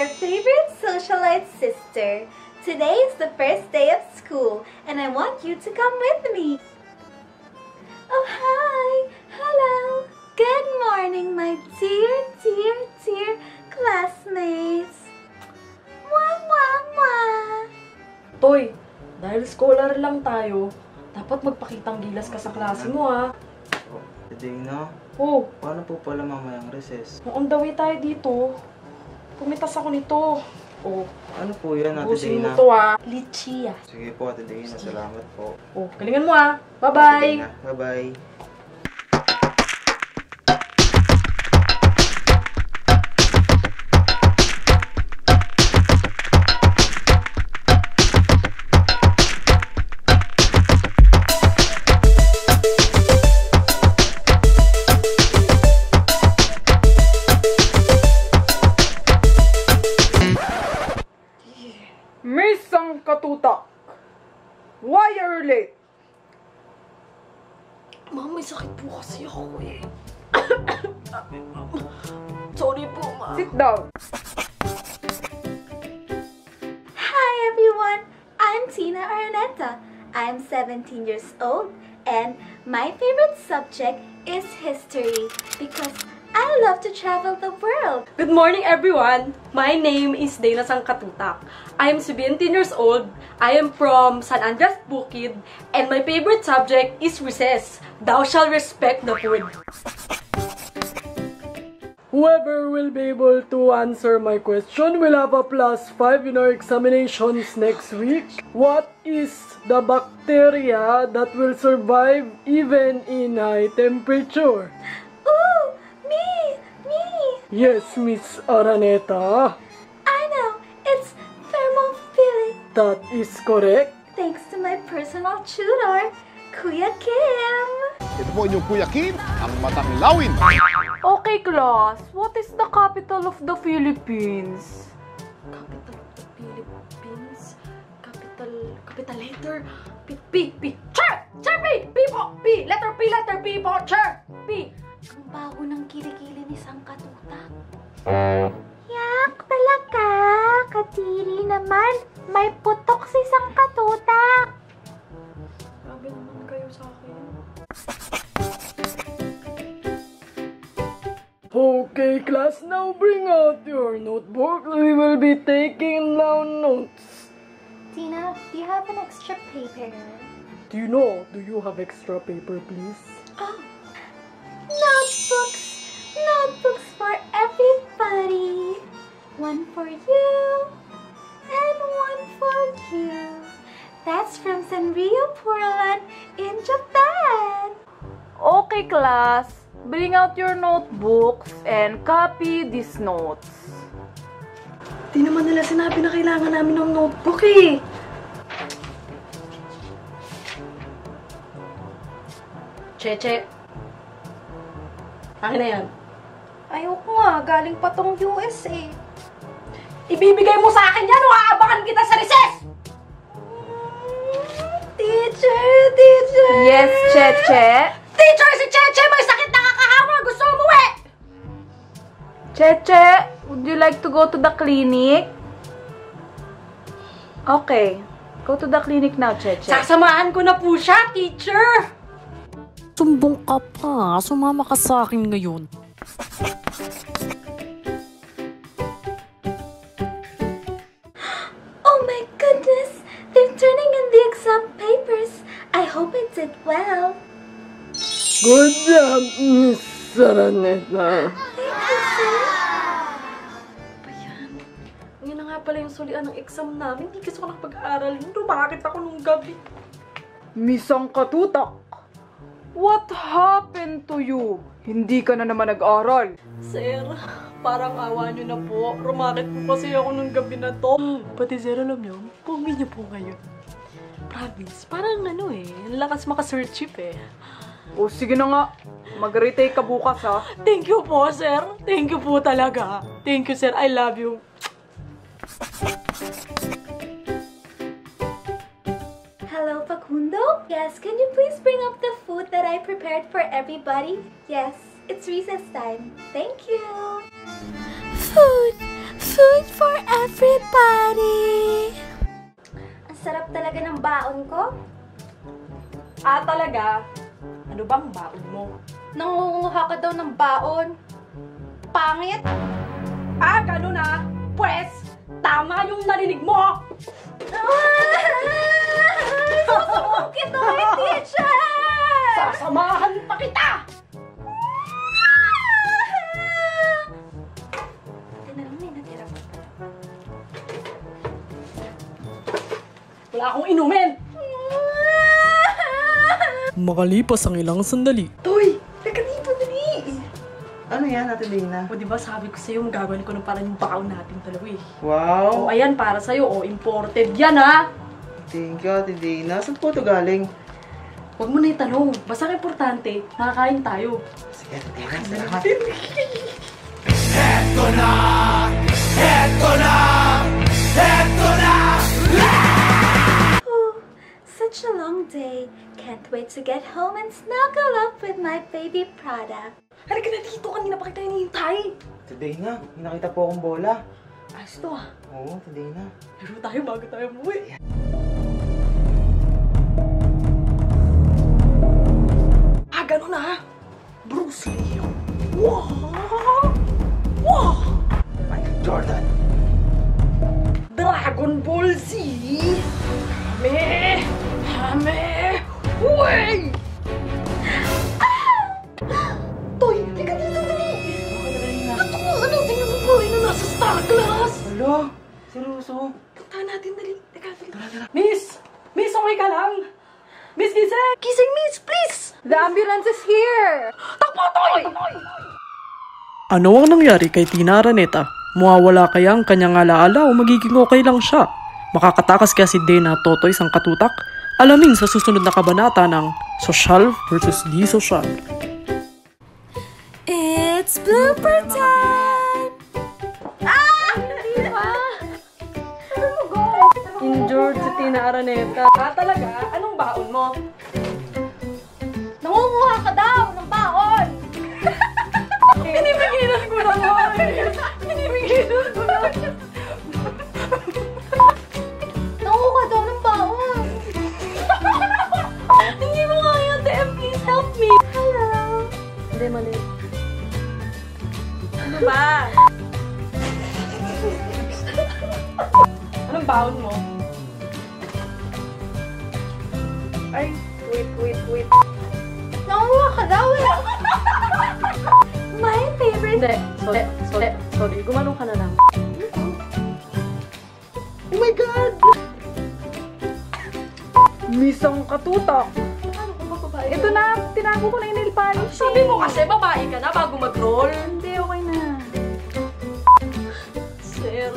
your favorite socialite sister. Today is the first day of school, and I want you to come with me. Oh, hi! Hello! Good morning, my dear classmates! Mwah, mwah, mwah! Toy, dahil scholar lang tayo, dapat magpakitang gilas ka sa klase mo, ha? Oh, Dana? Oh, Paano po pala mamayang recess? on the way tayo dito. Pumitas ako nito. Oh, Ano po yan, Ate busin mo Dana? to, ha? Litchia. Sige po, Ate Dana. Salamat po. Oh, galingan mo, ha? Ate Bye-bye! Dana, bye-bye. Miss ang katutak, why are you late? Ma'am, may sakit po kasi ako, eh. Sorry po, ma'am. Sit down. Hi everyone! I'm Tina Araneta. I'm 17 years old, and my favorite subject is history because I love to travel the world. Good morning, everyone! My name is Dana Sangkatutak. I am 17 years old. I am from San Andres, Bukid, and my favorite subject is recess. Thou shall respect the food. Whoever will be able to answer my question will have a +5 in our examinations next week. What is the bacteria that will survive even in high temperature? Ooh, me! Yes, Miss Araneta. I know, it's thermophilic. That is correct. Thanks to my personal tutor, Kuya Kim. Ito po inyong Kuya Kim, ang matang lawin. Okay, class. What is the capital of the Philippines? Capital of the Philippines. Capital letter. P. Char! Char, P po! P! Letter P po! Char! P! Ang bago ng kilikili ni Sangkatutak. Yak, talaga. Katiri naman. May putok si Sangkatutak. Grabe naman kayo sa akin. Okay, class, now bring out your notebook. We will be taking down notes. Tina, do you have an extra paper? Do you have extra paper, please? Oh, notebooks for everybody. One for you, and one for you. That's from Sanrio Portland in Japan. Okay, class. Bring out your notebooks and copy these notes. Di naman nila sinabi na kailangan namin ng notebook, eh. Cheche. Akin na yan. Ayoko nga, galing pa tong USA. Ibibigay mo sa akin yan o aabangan kita sa recess! Teacher! Yes, Cheche. Teacher, si Cheche may sakit na kakahawa! Gusto umuwi! Cheche, would you like to go to the clinic? Okay. Go to the clinic now, Cheche. Sasamahan ko na po siya, teacher! Sumbong ka pa. Sumama ka sa akin ngayon. Oh my goodness! They're turning in the exam papers. I hope I did well. Good job, Miss Araneta. Thank you, sir. Ayan. Ngayon na nga pala yung sulian ng exam namin. Hindi kasi ako nakapag-aaral. Bakit ako nung gabi? Miss ang katutak. What happened to you? Hindi ka na naman nag-aral. Sir, parang awa niyo na po. Rumakit po kasi ako nung gabi na to. Pati sir, alam niyo, pogi niyo po ngayon. Promise, parang ano eh, lakas maka-searchip eh. O sige na nga, mag-retake ka bukas ha. Thank you po, sir. Thank you po talaga. Thank you, sir. I love you. Hello, Facundo? Yes, can you please bring up the food that I prepared for everybody? Yes, it's recess time. Thank you. Food for baon ko? Ah, talaga? Ano bang baon mo? Nangunguha ka daw ng baon. Pangit. Ah, ganun ah. Pwes, tama yung narinig mo. Susumbong kita kay teacher! Sasamahan pa kita. Tinanong may natira pa. Wala akong inumin. Makalipas ang ilang sandali. Toy, teka dito, dali. Ano yan, Ate Dana? O diba sabi ko sa'yo, magagawin ko ng parang yung baon natin dalawa eh. Wow! O ayan, para sa'yo. O, imported yan ha. Thank you, Ate Dana. Saan po ito galing? Huwag mo na itanong. Basta ang importante, makakain tayo. Sige, Ate Dana. Salamat. Such a long day. Can't wait to get home and snuggle up with my baby Prada. Halika na dito, kanina pa kita hinihintay. Ate Dana, may nakita po akong bola. Ayos to ah. Oo, Ate Dana. Laro tayo bago tayo umuwi. Ah, ganun na. Bruce Lee. Wow! Wow! Michael Jordan. Dragon Ball Z. Hame! Hame! Uy! Toy, halika dito, dali! Ito ko, ano, tingnan mo po, ino nasa star class! Alo, seryoso? Puntahan natin, dali. Teka, dali. Miss! Miss, okay ka lang? Miss, gising! Gising, miss, please! The ambulance is here! Takbo, Toy! Ano ang nangyari kay Tina Araneta? Mawawala kaya ang kanyang alaala o magiging okay lang siya? Makakatakas kaya si Dana Totoy sang katutak? Alamin sa susunod na kabanata ng Social versus Di Social. It's blooper time! Injured si Tina Araneta. Ah, talaga? Anong baon mo? Nangunguha ka daw ng baon! Pinipigilan ko naman! Pinipigilan ko naman! Nangunguha daw ng baon! Hindi mo nga yun, DM, please help me! Hello! Hindi, mali. Ano ba? Anong baon mo? Ay, wait. Nangunguha ka daw eh! My favorite... Hindi, sorry. Gumanong ka na lang. Oh my God! Misang katutak! Ano kung magbabae? Ito na, tinago ko na yung nail polish. Sabi mo kasi, babae ka na bago mag-roll. Hindi, okay na. Sir.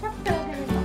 Chapter, ganito.